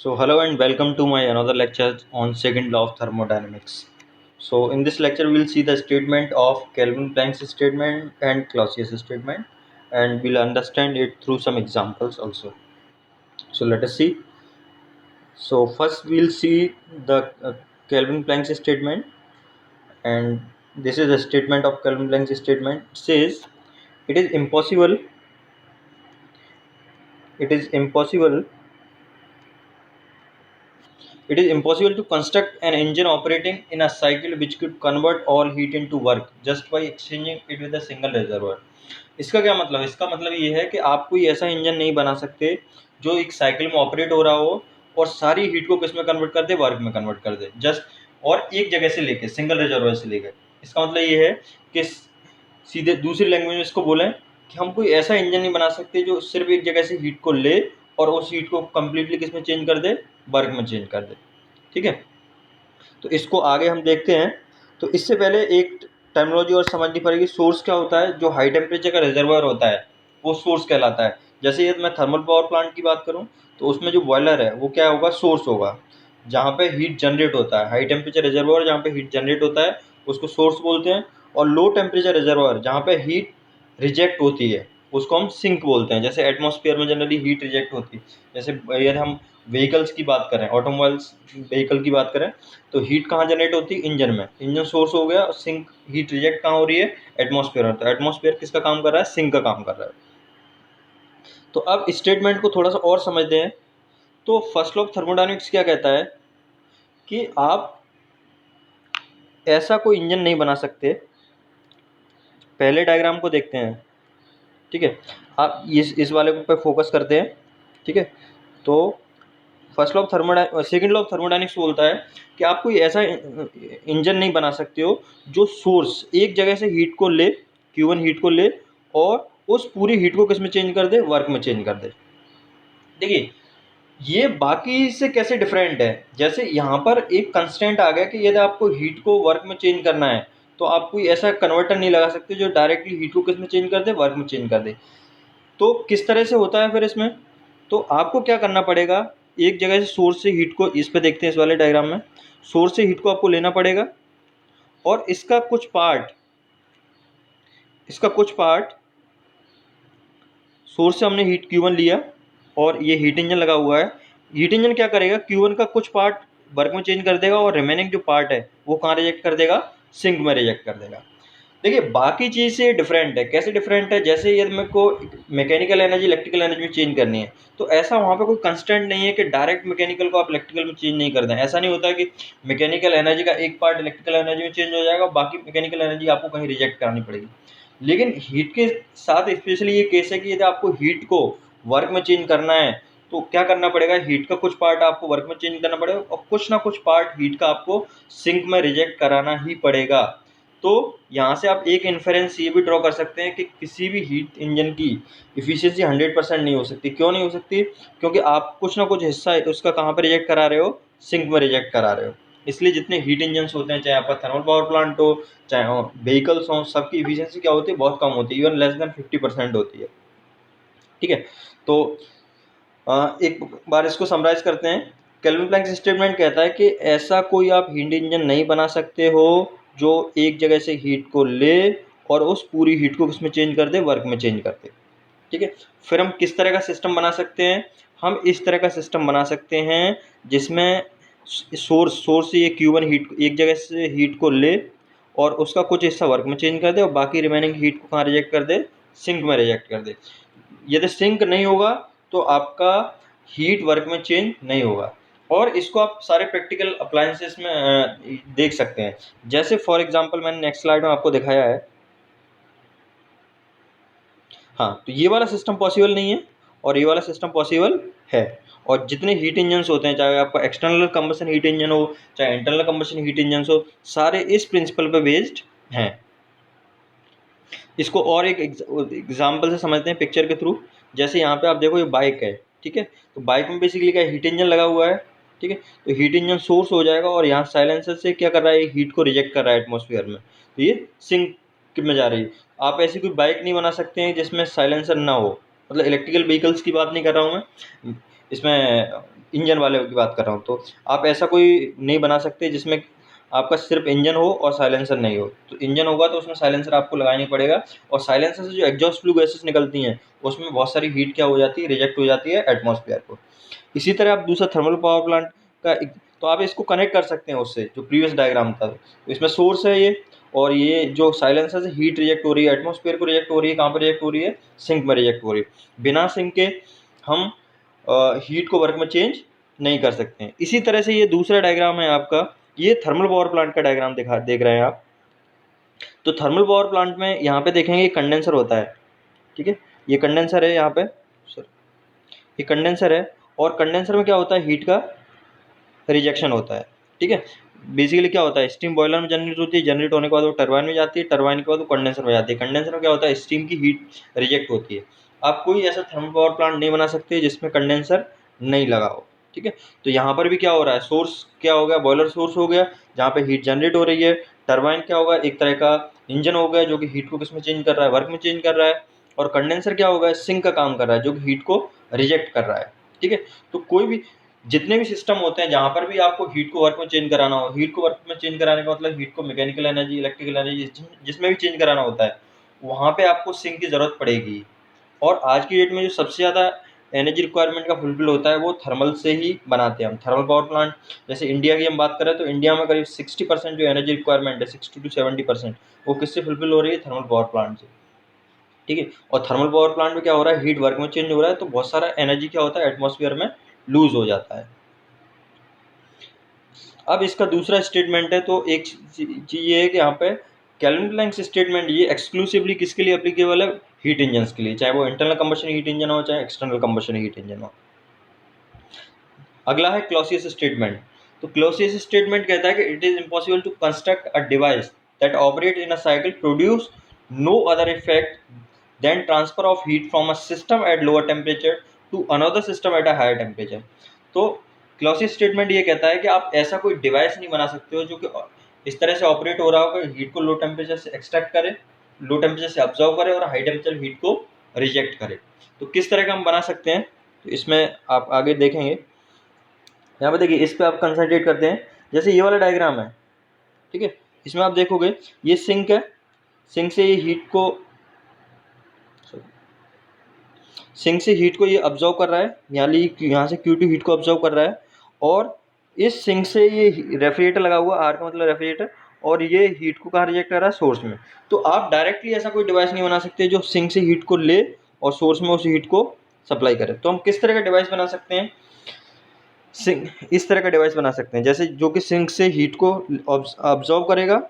So hello and welcome to my another lecture on second law of thermodynamics. So in this lecture we'll see the statement of Kelvin Planck's statement and Clausius' statement, and we'll understand it through some examples also. So let us see. So first we'll see the Kelvin Planck's statement, and this is a statement of Kelvin Planck's statement. It says it is impossible it is impossible It is impossible to construct an engine operating in a cycle which could convert all heat into work just by exchanging it with a single reservoir. इसका क्या मतलब है? इसका मतलब ये है कि आप कोई ऐसा इंजन नहीं बना सकते जो एक साइकिल में ऑपरेट हो रहा हो और सारी हीट को किस में कन्वर्ट कर दे, वर्क में कन्वर्ट कर दे, जस्ट और एक जगह से लेके, सिंगल रिजर्वर से लेकर। इसका मतलब ये है कि सीधे दूसरी लैंग्वेज में इसको बोलें कि हम कोई ऐसा इंजन नहीं बना सकते जो सिर्फ एक जगह से हीट को ले और उस हीट को कम्प्लीटली किस में चेंज कर दे, वर्क में चेंज कर दे। ठीक है, तो इसको आगे हम देखते हैं। तो इससे पहले एक टर्मिनोलॉजी और समझनी पड़ेगी। सोर्स क्या होता है? जो हाई टेम्परेचर का रिजर्वायर होता है वो सोर्स कहलाता है। जैसे ये मैं थर्मल पावर प्लांट की बात करूं तो उसमें जो बॉयलर है वो क्या होगा? सोर्स होगा, जहाँ पे हीट जनरेट होता है। हाई टेम्परेचर रिजर्वायर जहाँ पे हीट जनरेट होता है उसको सोर्स बोलते हैं, और लो टेम्परेचर रिजर्वायर जहाँ पे हीट रिजेक्ट होती है उसको हम सिंक बोलते हैं। जैसे एटमॉस्फेयर में जनरली हीट रिजेक्ट होती है, जैसे यदि हम व्हीकल्स की बात करें, ऑटोमोबाइल्स व्हीकल की बात करें, तो हीट कहाँ जनरेट होती है? इंजन में। इंजन सोर्स हो गया, सिंक हीट रिजेक्ट कहाँ हो रही है? एटमॉस्फेयर में। तो एटमॉस्फेयर किसका काम कर रहा है? सिंक का काम कर रहा है। तो अब स्टेटमेंट को थोड़ा सा और समझते हैं। तो फर्स्ट लॉ ऑफ थर्मोडायनेमिक्स क्या कहता है कि आप ऐसा कोई इंजन नहीं बना सकते। पहले डायग्राम को देखते हैं, ठीक है। आप इस वाले पे फोकस करते हैं, ठीक है। तो first law of second law of thermodynamics बोलता है कि आप कोई ऐसा इंजन नहीं बना सकते हो जो सोर्स एक जगह से हीट को ले, Q1 हीट को ले और उस पूरी हीट को किस में चेंज कर दे? वर्क में चेंज कर दे। देखिए ये बाकी से कैसे डिफरेंट है। जैसे यहाँ पर एक कंस्टेंट आ गया कि यदि आपको हीट को वर्क में चेंज करना है तो आप कोई ऐसा कन्वर्टर नहीं लगा सकते जो डायरेक्टली हीट को किस में चेंज कर दे? वर्क में चेंज कर दे। तो किस तरह से होता है फिर इसमें? तो आपको क्या करना पड़ेगा? एक जगह से सोर्स से हीट को, इस पे देखते हैं इस वाले डायग्राम में, सोर्स से हीट को आपको लेना पड़ेगा और इसका कुछ पार्ट सोर्स से हमने हीट Q1 लिया और ये हीट इंजन लगा हुआ है। हीट इंजन क्या करेगा? Q1 का कुछ पार्ट वर्क में चेंज कर देगा और रिमेनिंग जो पार्ट है वो कहाँ रिजेक्ट कर देगा? सिंक में रिजेक्ट कर देगा। देखिए बाकी चीज़ से डिफरेंट है। कैसे डिफरेंट है? जैसे यदि मेरे को मैकेनिकल एनर्जी इलेक्ट्रिकल एनर्जी में चेंज करनी है तो ऐसा वहाँ पे कोई कंस्टेंट नहीं है कि डायरेक्ट मैकेनिकल को आप इलेक्ट्रिकल में चेंज नहीं कर दें। ऐसा नहीं होता कि मैकेनिकल एनर्जी का एक पार्ट इलेक्ट्रिकल एनर्जी में चेंज हो जाएगा, बाकी मैकेनिकल एनर्जी आपको कहीं रिजेक्ट करानी पड़ेगी। लेकिन हीट के साथ स्पेशली ये केस है कि यदि आपको हीट को वर्क में चेंज करना है तो क्या करना पड़ेगा? हीट का कुछ पार्ट आपको वर्क में चेंज करना पड़ेगा और कुछ ना कुछ पार्ट हीट का आपको सिंक में रिजेक्ट कराना ही पड़ेगा। तो यहाँ से आप एक इन्फेरेंस ये भी ड्रॉ कर सकते हैं कि किसी भी हीट इंजन की इफिशियंसी 100% नहीं हो सकती। क्यों नहीं हो सकती? क्योंकि आप कुछ ना कुछ हिस्सा उसका कहाँ पर रिजेक्ट करा रहे हो? सिंक में रिजेक्ट करा रहे हो। इसलिए जितने हीट इंजन्स होते हैं, चाहे आपका थर्मल पावर प्लांट हो चाहे व्हीकल्स हों, सबकी इफिशियंसी क्या होती है? बहुत कम होती है, इवन लेस देन 50% होती है। ठीक है, तो एक बार इसको समराइज करते हैं। केल्विन प्लैंक स्टेटमेंट कहता है कि ऐसा कोई आप हीट इंजन नहीं बना सकते हो जो एक जगह से हीट को ले और उस पूरी हीट को किसमें चेंज कर दे? वर्क में चेंज कर दे। ठीक है, फिर हम किस तरह का सिस्टम बना सकते हैं? हम इस तरह का सिस्टम बना सकते हैं जिसमें सोर्स से ये Q1 हीट एक जगह से हीट को ले और उसका कुछ हिस्सा वर्क में चेंज कर दे और बाकी रिमेनिंग हीट को कहाँ रिजेक्ट कर दे? सिंक में रिजेक्ट कर दे। यदि सिंक नहीं होगा तो आपका हीट वर्क में चेंज नहीं होगा। और इसको आप सारे प्रैक्टिकल अप्लायंसेस में देख सकते हैं। जैसे फॉर एग्जांपल मैंने नेक्स्ट स्लाइड में आपको दिखाया है। हाँ, तो ये वाला सिस्टम पॉसिबल नहीं है और ये वाला सिस्टम पॉसिबल है। और जितने हीट इंजन्स होते हैं, चाहे आपका एक्सटर्नल कंबशन हीट इंजन हो चाहे इंटरनल कंबशन हीट इंजन हो, सारे इस प्रिंसिपल पे बेस्ड हैं। इसको और एक एग्जाम्पल से समझते हैं पिक्चर के थ्रू। जैसे यहाँ पे आप देखो ये बाइक है, ठीक है। तो बाइक में बेसिकली क्या हीट इंजन लगा हुआ है, ठीक है। तो हीट इंजन सोर्स हो जाएगा और यहाँ साइलेंसर से क्या कर रहा है? हीट को रिजेक्ट कर रहा है एटमॉस्फेयर में, तो ये सिंक में जा रही है। आप ऐसी कोई बाइक नहीं बना सकते हैं जिसमें साइलेंसर ना हो। मतलब इलेक्ट्रिकल व्हीकल्स की बात नहीं कर रहा हूँ मैं, इसमें इंजन वाले की बात कर रहा हूँ। तो आप ऐसा कोई नहीं बना सकते जिसमें आपका सिर्फ इंजन हो और साइलेंसर नहीं हो। तो इंजन होगा तो उसमें साइलेंसर आपको लगाना ही पड़ेगा, और साइलेंसर से जो एग्जॉस्ट फ्लू गैसेस निकलती हैं उसमें बहुत सारी हीट क्या हो जाती है, रिजेक्ट हो जाती है एटमॉस्फेयर को। इसी तरह आप दूसरा थर्मल पावर प्लांट का तो आप इसको कनेक्ट कर सकते हैं उससे, जो प्रीवियस डायग्राम था। तो इसमें सोर्स है ये, और ये जो साइलेंसर से हीट रिजेक्ट हो रही है, एटमॉस्फेयर को रिजेक्ट हो रही है, कहाँ पर रिजेक्ट हो रही है, सिंक में रिजेक्ट हो रही है। बिना सिंक के हम हीट को वर्क में चेंज नहीं कर सकते हैं। इसी तरह से ये दूसरा डायग्राम है आपका, ये थर्मल पावर प्लांट का डायग्राम देख रहे हैं आप। तो थर्मल पावर प्लांट में यहाँ पे देखेंगे कंडेंसर होता है, ठीक है, ये कंडेंसर है यहाँ पे, ये कंडेंसर है, और कंडेंसर में क्या होता है, हीट का रिजेक्शन होता है, ठीक है। बेसिकली क्या होता है, स्टीम बॉयलर में जनरेट होती है, जनरेट होने के बाद वो टरबाइन में जाती है, टरबाइन के बाद वो कंडेंसर में जाती है। कंडेंसर में क्या होता है, स्टीम की हीट रिजेक्ट होती है। आप कोई ऐसा थर्मल पावर प्लांट नहीं बना सकते जिसमें कंडेंसर नहीं लगा हो, ठीक है। तो यहाँ पर भी क्या हो रहा है, सोर्स क्या हो गया, बॉयलर सोर्स हो गया जहाँ पे हीट जनरेट हो रही है। टरबाइन क्या होगा, एक तरह का इंजन हो गया जो कि हीट को किसमें चेंज कर रहा है, वर्क में चेंज कर रहा है। और कंडेंसर क्या होगा, सिंक का काम कर रहा है जो कि हीट को रिजेक्ट कर रहा है, ठीक है। तो कोई भी जितने भी सिस्टम होते हैं जहाँ पर भी आपको हीट को वर्क में चेंज कराना हो, हीट को वर्क में चेंज कराने का मतलब हीट को मैकेनिकल एनर्जी, इलेक्ट्रिकल एनर्जी जिसमें भी चेंज कराना होता है, वहाँ पे आपको सिंक की ज़रूरत पड़ेगी। और आज की डेट में जो सबसे ज़्यादा एनर्जी रिक्वायरमेंट का फुलफिल होता है वो थर्मल से ही बनाते हैं हम। थर्मल पावर प्लांट जैसे इंडिया की हम बात करें तो इंडिया में करीब 60% जो एनर्जी रिक्वायरमेंट है, 60 to 70%, वो किससे फुलफिल हो रही है, थर्मल पावर प्लांट से, ठीक है। और थर्मल पावर प्लांट में क्या हो रहा है, हीट वर्क में चेंज हो रहा है, तो बहुत सारा एनर्जी क्या होता है, एटमॉस्फेयर में लूज हो जाता है। अब इसका दूसरा स्टेटमेंट है, तो एक चीज़ ये है कि यहाँ पे केल्विन प्लैंक्स स्टेटमेंट ये एक्सक्लूसिवली किसके लिए एप्लीकेबल है, हीट इंजन्स के लिए, चाहे वो इंटरनल कंबशन हीट इंजन हो चाहे एक्सटर्नल कंबशन हीट इंजन हो। अगला है क्लॉसियस स्टेटमेंट। तो क्लॉसियस स्टेटमेंट कहता है कि it is impossible to construct a device that operate in a cycle produce no other effect than transfer of heat from a system at lower temperature to another system at a higher temperature. तो Clausius statement ये कहता है कि आप ऐसा कोई device नहीं बना सकते हो जो कि इस तरह से ऑपरेट हो रहा होगा, हीट को लो टेम्परेचर से एक्सट्रैक्ट करे, लो टेम्परेचर से ऑब्जर्व करे और हाई टेम्परेचर हीट को रिजेक्ट करे। तो किस तरह का हम बना सकते हैं, तो इसमें आप आगे देखेंगे। यहाँ पे देखिए, इस पे आप कंसंट्रेट करते हैं, जैसे ये वाला डायग्राम है, ठीक है। इसमें आप देखोगे ये सिंक है, सिंक से ये हीट को सिंक से हीट को ये ऑब्जर्व कर रहा है, यहाँ से Q2 हीट को ऑब्जर्व कर रहा है, और इस सिंक से ये रेफ्रिजरेटर लगा हुआ, आर का मतलब रेफ्रिजरेटर, और ये हीट को कहाँ रिजेक्ट कर रहा है, सोर्स में। तो आप डायरेक्टली ऐसा कोई डिवाइस नहीं बना सकते जो सिंक से हीट को ले और सोर्स में उस हीट को सप्लाई करे। तो हम किस तरह का डिवाइस बना सकते हैं, सिंक इस तरह का डिवाइस बना सकते हैं जैसे जो कि सिंक से हीट को ऑब्जर्व करेगा।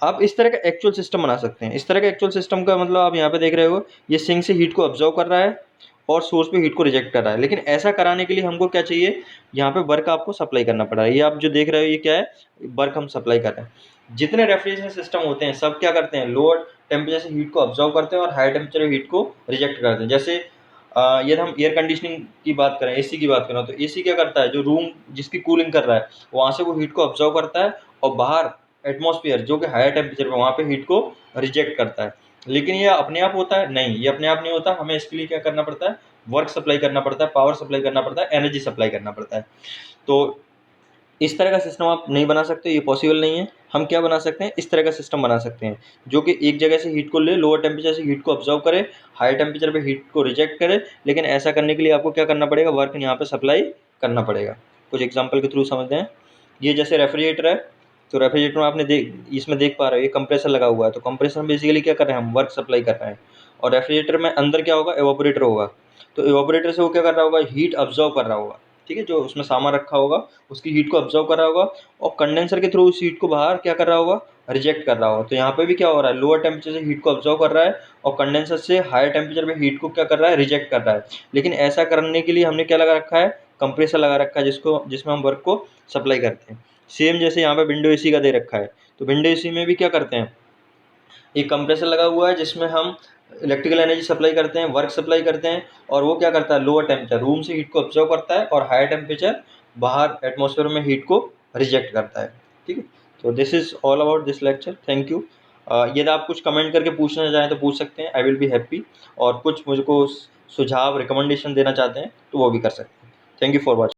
आप इस तरह का एक्चुअल सिस्टम बना सकते हैं। इस तरह का एक्चुअल सिस्टम का मतलब आप यहाँ पे देख रहे हो, ये सिंक से हीट को ऑब्जर्व कर रहा है और सोर्स पे हीट को रिजेक्ट कर रहा है। लेकिन ऐसा कराने के लिए हमको क्या चाहिए, यहाँ पे वर्क आपको सप्लाई करना पड़ रहा है। ये आप जो देख रहे हो ये क्या है, वर्क हम सप्लाई कर रहे हैं। जितने रेफ्रिजरेशन सिस्टम होते हैं सब क्या करते हैं, लोअर टेम्परेचर से हीट को ऑब्जर्व करते हैं और हाई टेम्परेचर हीट को रिजेक्ट करते हैं। जैसे यदि हम एयर कंडीशनिंग की बात करें, एसी की बात करें, तो एसी क्या करता है, जो रूम जिसकी कूलिंग कर रहा है वहाँ से वो हीट को ऑब्जर्व करता है और बाहर एटमॉस्फेयर जो कि हायर टेम्परेचर पे वहाँ पे हीट को रिजेक्ट करता है। लेकिन ये अपने आप होता है नहीं, ये अपने आप नहीं होता, हमें इसके लिए क्या करना पड़ता है, वर्क सप्लाई करना पड़ता है, पावर सप्लाई करना पड़ता है, एनर्जी सप्लाई करना पड़ता है। तो इस तरह का सिस्टम आप नहीं बना सकते, ये पॉसिबल नहीं है। हम क्या बना सकते हैं, इस तरह का सिस्टम बना सकते हैं जो कि एक जगह से हीट को ले, लोअर टेम्परेचर से हीट को ऑब्जर्व करे, हाई टेम्परेचर पे हीट को रिजेक्ट करे। लेकिन ऐसा करने के लिए आपको क्या करना पड़ेगा, वर्क यहाँ पे सप्लाई करना पड़ेगा। कुछ एग्जाम्पल के थ्रू समझते हैं। ये जैसे रेफ्रिजरेटर है, तो रेफ्रिजरेटर में आपने इसमें देख पा रहे हो ये कंप्रेसर लगा हुआ है। तो कंप्रेसर में बेसिकली क्या कर रहे हैं, हम वर्क सप्लाई कर रहे हैं। और रेफ्रिजरेटर में अंदर क्या होगा, एवापोरेटर होगा। तो एवापोरेटर से वो क्या कर रहा होगा, हीट ऑब्जर्व कर रहा होगा, ठीक है, जो उसमें सामान रखा होगा उसकी हीट को ऑब्जर्व कर रहा होगा, और कंडेंसर के थ्रू उस हीट को बाहर क्या कर रहा होगा, रिजेक्ट कर रहा होगा। तो यहाँ पे भी क्या हो रहा है, लोअर टेम्परेचर से हीट को ऑब्जर्व कर रहा है और कंडेंसर से हायर टेम्परेचर पे हीट को क्या कर रहा है, रिजेक्ट कर रहा है। लेकिन ऐसा करने के लिए हमने क्या लगा रखा है, कंप्रेसर लगा रखा है जिसमें हम वर्क को सप्लाई करते हैं। सेम जैसे यहाँ पे विंडो एसी का दे रखा है, तो विंडो एसी में भी क्या करते हैं, एक कंप्रेसर लगा हुआ है जिसमें हम इलेक्ट्रिकल एनर्जी सप्लाई करते हैं, वर्क सप्लाई करते हैं, और वो क्या करता है, लोअर टेम्परेचर रूम से हीट को ऑब्जर्व करता है और हायर टेम्परेचर बाहर एटमॉस्फेयर में हीट को रिजेक्ट करता है, ठीक है। तो this is all about this lecture, thank you. यदि आप कुछ कमेंट करके पूछना चाहें तो पूछ सकते हैं, आई विल बी हैप्पी। और कुछ मुझको सुझाव रिकमेंडेशन देना चाहते हैं तो वो भी कर सकते हैं। Thank you for watching.